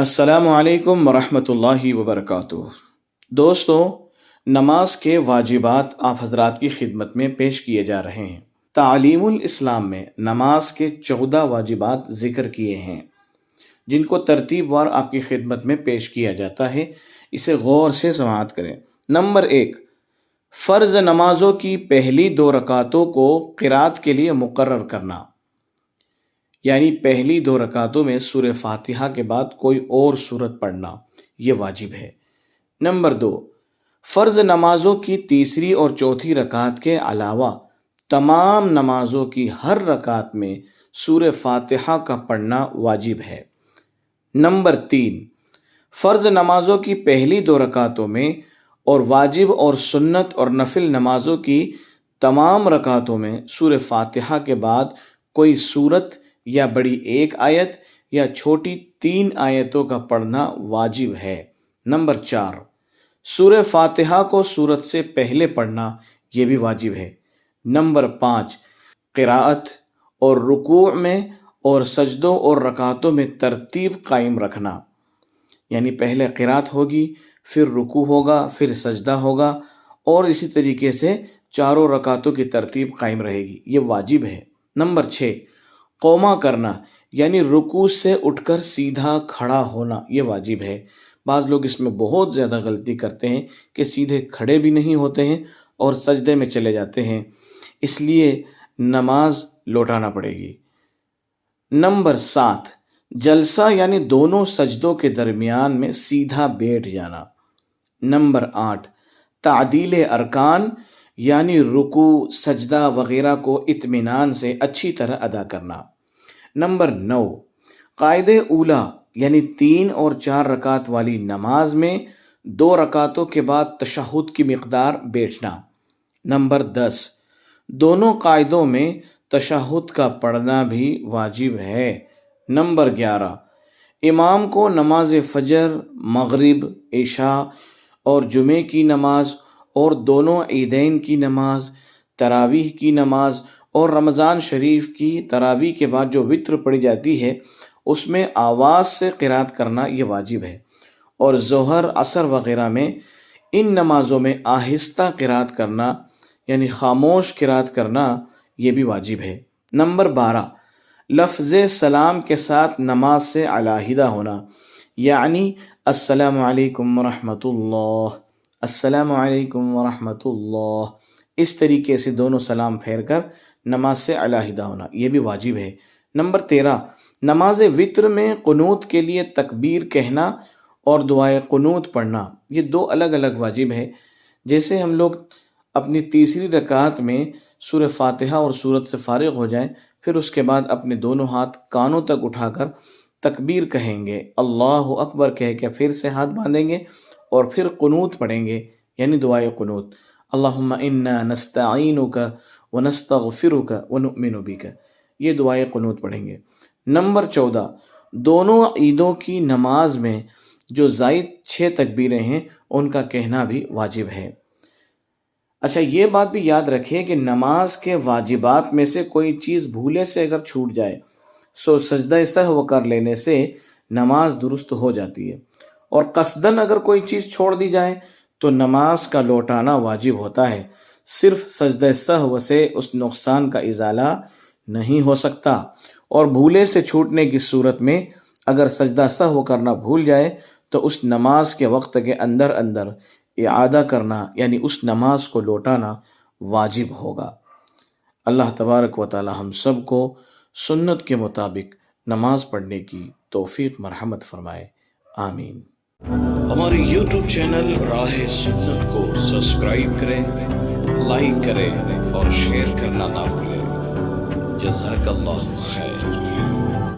السلام علیکم ورحمۃ اللہ وبرکاتہ۔ دوستو، نماز کے واجبات آپ حضرات کی خدمت میں پیش کیے جا رہے ہیں۔ تعلیم الاسلام میں نماز کے 14 واجبات ذکر کیے ہیں جن کو ترتیب وار آپ کی خدمت میں پیش کیا جاتا ہے، اسے غور سے سماعت کریں۔ نمبر 1، فرض نمازوں کی پہلی 2 رکعتوں کو قرات کے لیے مقرر کرنا، یعنی پہلی 2 رکعتوں میں سورہ فاتحہ کے بعد کوئی اور سورت پڑھنا، یہ واجب ہے۔ نمبر 2، فرض نمازوں کی تیسری اور چوتھی رکعت کے علاوہ تمام نمازوں کی ہر رکعت میں سورہ فاتحہ کا پڑھنا واجب ہے۔ نمبر 3، فرض نمازوں کی پہلی 2 رکعتوں میں اور واجب اور سنت اور نفل نمازوں کی تمام رکعتوں میں سورہ فاتحہ کے بعد کوئی سورت یا بڑی 1 آیت یا چھوٹی 3 آیتوں کا پڑھنا واجب ہے۔ نمبر 4، سورہ فاتحہ کو سورت سے پہلے پڑھنا، یہ بھی واجب ہے۔ نمبر 5، قراءت اور رکوع میں اور سجدوں اور رکعتوں میں ترتیب قائم رکھنا، یعنی پہلے قراءت ہوگی، پھر رکوع ہوگا، پھر سجدہ ہوگا، اور اسی طریقے سے چاروں رکعتوں کی ترتیب قائم رہے گی، یہ واجب ہے۔ نمبر 6، قوما کرنا، یعنی رکوع سے اٹھ کر سیدھا کھڑا ہونا، یہ واجب ہے۔ بعض لوگ اس میں بہت زیادہ غلطی کرتے ہیں کہ سیدھے کھڑے بھی نہیں ہوتے ہیں اور سجدے میں چلے جاتے ہیں، اس لیے نماز لوٹانا پڑے گی۔ نمبر 7، جلسہ یعنی دونوں سجدوں کے درمیان میں سیدھا بیٹھ جانا۔ نمبر 8، تعدیل ارکان، یعنی رکوع، سجدہ وغیرہ کو اطمینان سے اچھی طرح ادا کرنا۔ نمبر 9، قاعدہ اولیٰ یعنی 3 اور 4 رکعت والی نماز میں 2 رکعتوں کے بعد تشہد کی مقدار بیٹھنا۔ نمبر 10، دونوں قاعدوں میں تشہد کا پڑھنا بھی واجب ہے۔ نمبر 11، امام کو نماز فجر، مغرب، عشاء اور جمعے کی نماز اور دونوں عیدین کی نماز، تراویح کی نماز اور رمضان شریف کی تراویح کے بعد جو وتر پڑھی جاتی ہے اس میں آواز سے قرات کرنا، یہ واجب ہے۔ اور ظہر، عصر وغیرہ میں ان نمازوں میں آہستہ قرات کرنا، یعنی خاموش قرات کرنا، یہ بھی واجب ہے۔ نمبر 12، لفظ سلام کے ساتھ نماز سے علیحدہ ہونا، یعنی السلام علیکم ورحمۃ اللہ، السلام علیکم ورحمۃ اللہ، اس طریقے سے دونوں سلام پھیر کر نماز سے علیحدہ ہونا، یہ بھی واجب ہے۔ نمبر 13، نماز وتر میں قنوت کے لیے تکبیر کہنا اور دعائے قنوت پڑھنا، یہ 2 الگ الگ واجب ہے۔ جیسے ہم لوگ اپنی تیسری رکعت میں سورہ فاتحہ اور سورت سے فارغ ہو جائیں، پھر اس کے بعد اپنے دونوں ہاتھ کانوں تک اٹھا کر تکبیر کہیں گے، اللہ اکبر کہہ کے پھر سے ہاتھ باندھیں گے اور پھر قنوت پڑھیں گے، یعنی دعائے قنوت، اللہم انا نستعینک ونستغفرک ونؤمن بک، یہ دعائے قنوت پڑھیں گے۔ نمبر 14، دونوں عیدوں کی نماز میں جو زائد 6 تکبیریں ہیں ان کا کہنا بھی واجب ہے۔ اچھا، یہ بات بھی یاد رکھیں کہ نماز کے واجبات میں سے کوئی چیز بھولے سے اگر چھوٹ جائے سو سجدہ سہو کر لینے سے نماز درست ہو جاتی ہے، اور قصدن اگر کوئی چیز چھوڑ دی جائے تو نماز کا لوٹانا واجب ہوتا ہے۔ صرف سجدہ سہو سے اس نقصان کا ازالہ نہیں ہو سکتا، اور بھولے سے چھوٹنے کی صورت میں اگر سجدہ سہو کرنا بھول جائے تو اس نماز کے وقت کے اندر اعادہ کرنا، یعنی اس نماز کو لوٹانا واجب ہوگا۔ اللہ تبارک و تعالی ہم سب کو سنت کے مطابق نماز پڑھنے کی توفیق مرحمت فرمائے، آمین۔ ہمارے یوٹیوب چینل راہ سنت کو سبسکرائب کریں، لائک کریں اور شیئر کرنا نہ بھولیں۔ جزاک اللہ خیر۔